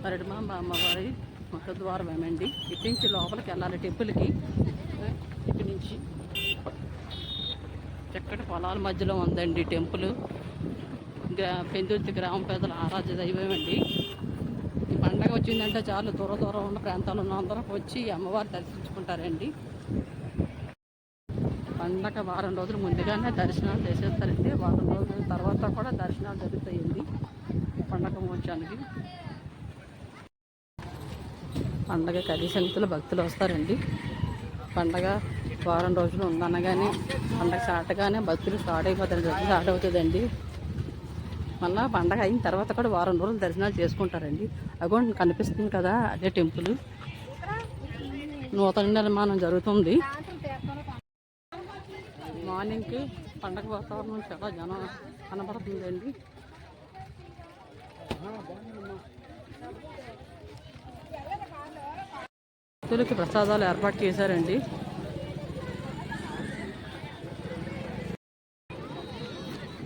పరడిమాంబ అమ్మవారి ముఖద్వారమేమండి. ఇటు నుంచి లోపలికి వెళ్ళాలి టెంపుల్కి. ఇటు నుంచి చక్కటి పొలాల మధ్యలో ఉందండి టెంపుల్. పెందుర్తి గ్రామ పెద్దల ఆరాధ్య దైవం అండి. ఈ పండగ వచ్చిందంటే చాలు దూర దూరం ఉన్న ప్రాంతాల్లో ఉన్న అందరూ వచ్చి అమ్మవారు దర్శించుకుంటారండి. పండగ వారం రోజులు ముందుగానే దర్శనాలు చేసేస్తారండి. వారం రోజుల తర్వాత కూడా దర్శనాలు జరుగుతాయండి పండగ మోక్షానికి. పండగకి అధిక సంఖ్యలో భక్తులు వస్తారండి. పండగ వారం రోజులు ఉందనగానే పండగ స్టార్ట్గానే భక్తులు స్టార్ట్ అవుతుందండి. మళ్ళీ పండగ అయిన తర్వాత కూడా వారం రోజులు దర్శనాలు చేసుకుంటారండి. అగోండి కనిపిస్తుంది కదా, అదే టెంపుల్. నూతన నిర్మాణం జరుగుతుంది. మార్నింగ్కి పండగ వాతావరణం చాలా జనం కనబడుతుందండి. భక్తులకి ప్రసాదాలు ఏర్పాటు చేశారండి.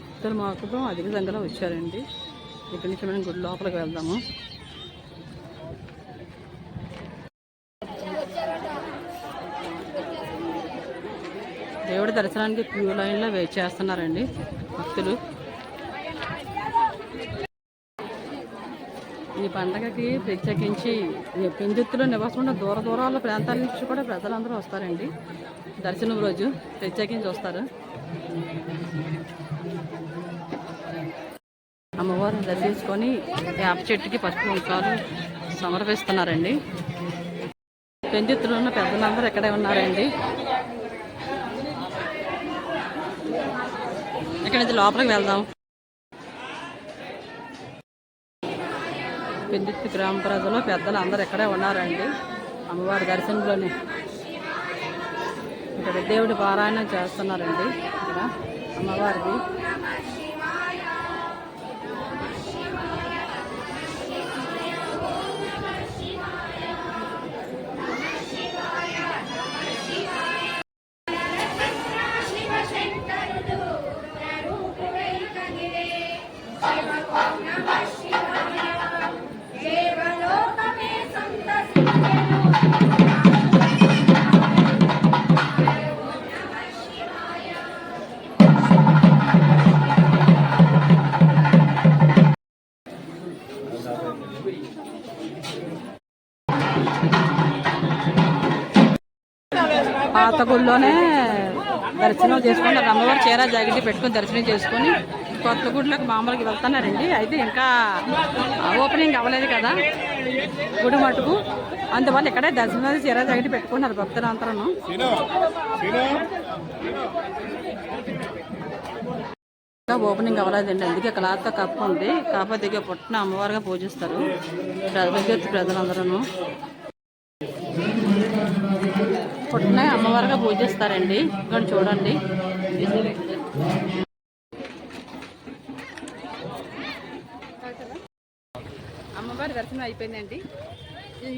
భక్తులు మాకు అధిక సంఖ్యలో వచ్చారండి. ఇక్కడి నుంచి మనం గుడి లోపలికి వెళ్దాము. దేవుడి దర్శనానికి క్యూ లైన్లో వెయిట్ చేస్తున్నారండి భక్తులు. ఈ పండగకి ప్రత్యేకించి పెందుర్తిలో నివాసం ఉన్న దూర దూరాల ప్రాంతాల నుంచి కూడా ప్రజలందరూ వస్తారండి. దర్శనం రోజు ప్రత్యేకించి వస్తారు. అమ్మవారిని దర్శించుకొని వేప చెట్టుకి పసుపు కుంకాలు సమర్పిస్తున్నారండి. పెందుర్తిలో ఉన్న పెద్దలందరూ ఇక్కడే ఉన్నారండి. ఇక్కడి నుంచి లోపలికి వెళ్దాం. పెందుర్తి గ్రామ ప్రజలు పెద్దలు అందరూ ఇక్కడే ఉన్నారండి అమ్మవారి దర్శనంలోనే. ఇక్కడ దేవుడి పారాయణం చేస్తున్నారండి. ఇక్కడ అమ్మవారిది పాత గుడిలోనే దర్శనం చేసుకుని అమ్మవారి చీర జాకెట్ పెట్టుకుని దర్శనం చేసుకొని కొత్త గుడిలోకి మామూలుగా వెళ్తున్నారండి. అయితే ఇంకా ఓపెనింగ్ అవ్వలేదు కదా గుడి మటుకు, అందువల్ల ఇక్కడే దర్శనం చీర జాకెట్ పెట్టుకున్నారు భక్తులు అందరూ. ఇంకా ఓపెనింగ్ అవ్వలేదండి, అందుకే క్లాత్తో కప్పు ఉంది. కాకపోతే ఇక పుట్టిన అమ్మవారిగా పూజిస్తారు ప్రజలందరూ. పుట్టిన అమ్మవారిగా పూజిస్తారండి. ఇక్కడ చూడండి. అమ్మవారి దర్శనం అయిపోయిందండి.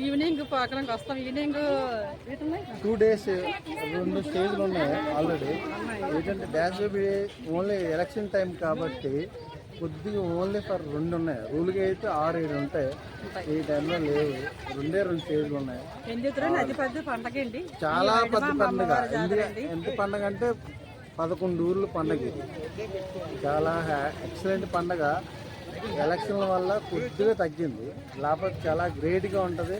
ఈవినింగ్ అక్కడికి వస్తాం. ఈవినింగ్ 2 days 2 స్టేజ్లు ఉన్నాయి ఆల్రెడీ. ఏంటంటే డ్యాన్స్ ఓన్లీ ఎలక్షన్ టైం కాబట్టి కొద్దిగా ఓన్లీ ఫర్ 2 ఉన్నాయి. రూల్గా అయితే 6-7 ఉంటాయి. ఈ టైంలో లేవు. 2 స్టేజ్లు ఉన్నాయి. అది పెద్ద పండగ అండి, చాలా పెద్ద పండుగ. ఎంత పండగ అంటే 11 ఊర్లు పండగ. చాలా ఎక్సలెంట్ పండగ. ఎలక్షన్ల వల్ల కొద్దిగా తగ్గింది, లేకపోతే చాలా గ్రేట్గా ఉంటుంది.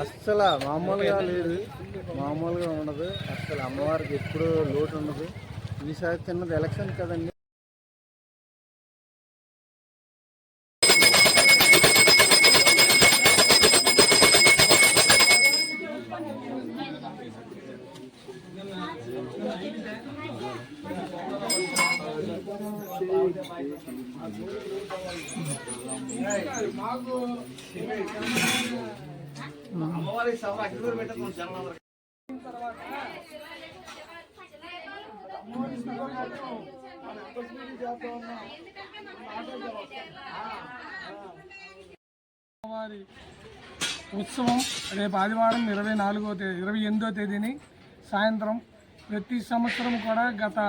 అస్సలు మామూలుగా లేదు, మామూలుగా ఉండదు అసలు. అమ్మవారికి ఎప్పుడు లోటు ఉండదు. ఈసారి చిన్నది ఎలక్షన్ కదండి. ఉత్సవం రేపు ఆదివారం 28వ తేదీని సాయంత్రం. ప్రతి సంవత్సరం కూడా గత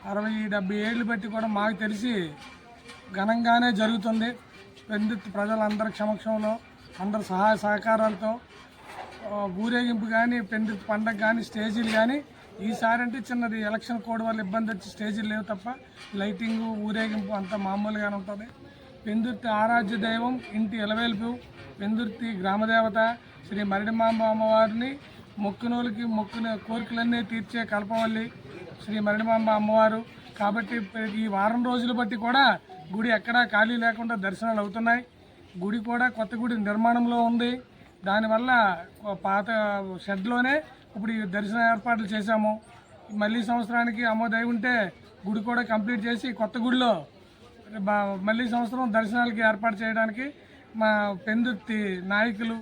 60-70 ఏళ్ళు బట్టి కూడా మాకు తెలిసి ఘనంగానే జరుగుతుంది. పెందుర్తి ప్రజలందరి సమక్షంలో అందరి సహాయ సహకారాలతో ఊరేగింపు కానీ పెందుర్తి పండగ కానీ స్టేజీలు కానీ ఈసారి అంటే చిన్నది ఎలక్షన్ కోడ్ వల్ల ఇబ్బంది వచ్చి స్టేజీలు లేవు తప్ప లైటింగ్ ఊరేగింపు అంతా మామూలుగానే ఉంటుంది. పెందుర్తి ఆరాధ్య దైవం ఇంటి ఎలవేల్పు పెందుర్తి గ్రామదేవత శ్రీ మరిడిమాంబ అమ్మవారిని మొక్కునోళ్ళకి మొక్కున కోరికలన్నీ తీర్చే కల్పవల్లి శ్రీ మరిడిమాంబ అమ్మవారు కాబట్టి ఈ వారం రోజులు బట్టి కూడా గుడి ఎక్కడా ఖాళీ లేకుండా దర్శనాలు అవుతున్నాయి. గుడి కూడా కొత్త గుడి నిర్మాణంలో ఉంది. దానివల్ల పాత షెడ్లోనే ఇప్పుడు ఈ దర్శన ఏర్పాట్లు చేశాము. మళ్ళీ సంవత్సరానికి అమ్మోదయ ఉంటే గుడి కూడా కంప్లీట్ చేసి కొత్త గుడిలో మళ్ళీ సంవత్సరం దర్శనాలకి ఏర్పాటు చేయడానికి మా పెందుర్తి నాయకులు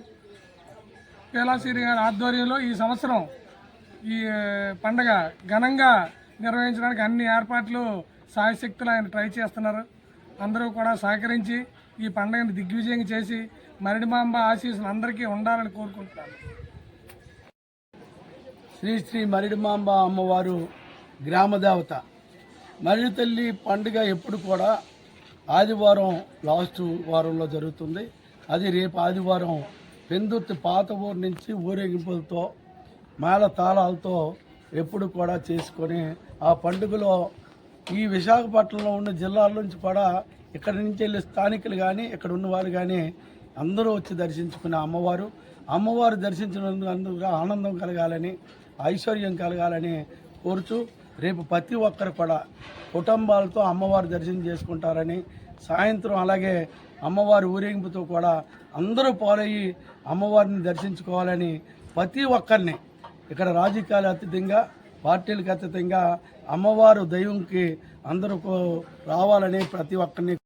పేలాసిరి గారి ఆధ్వర్యంలో ఈ సంవత్సరం ఈ పండగ ఘనంగా నిర్వహించడానికి అన్ని ఏర్పాట్లు సాయశక్తులు ఆయన ట్రై చేస్తున్నారు. అందరూ కూడా సహకరించి ఈ పండుగను దిగ్విజయం చేసి మరిడిమాంబ ఆశీస్సులు అందరికీ ఉండాలని కోరుకుంటున్నాను. శ్రీ శ్రీ మరిడిమాంబ అమ్మవారు గ్రామదేవత. మరిడి తల్లి పండుగ ఎప్పుడు కూడా ఆదివారం లాస్ట్ వారంలో జరుగుతుంది. అది రేపు ఆదివారం పెందుర్తి పాత ఊరు నుంచి ఊరేగింపులతో మేళ తాళాలతో ఎప్పుడు కూడా చేసుకొని ఆ పండుగలో ఈ విశాఖపట్నంలో ఉన్న జిల్లాల నుంచి కూడా ఇక్కడి నుంచి వెళ్ళే స్థానికులు కానీ ఇక్కడ ఉన్న వాళ్ళు కానీ అందరూ వచ్చి దర్శించుకునే అమ్మవారు దర్శించినందుకు ఆనందం కలగాలని ఐశ్వర్యం కలగాలని కోరుచు రేపు ప్రతి ఒక్కరు కూడా కుటుంబాలతో అమ్మవారు దర్శనం చేసుకుంటారని సాయంత్రం అలాగే అమ్మవారి ఊరేగింపుతో కూడా అందరూ పాలయ్యి అమ్మవారిని దర్శించుకోవాలని ప్రతి ఒక్కరిని ఇక్కడ రాజకీయాలు అతీతంగా పార్టీలకు అతీతంగా అమ్మవారు దైవంకి అందరూ రావాలని ప్రతి ఒక్కరిని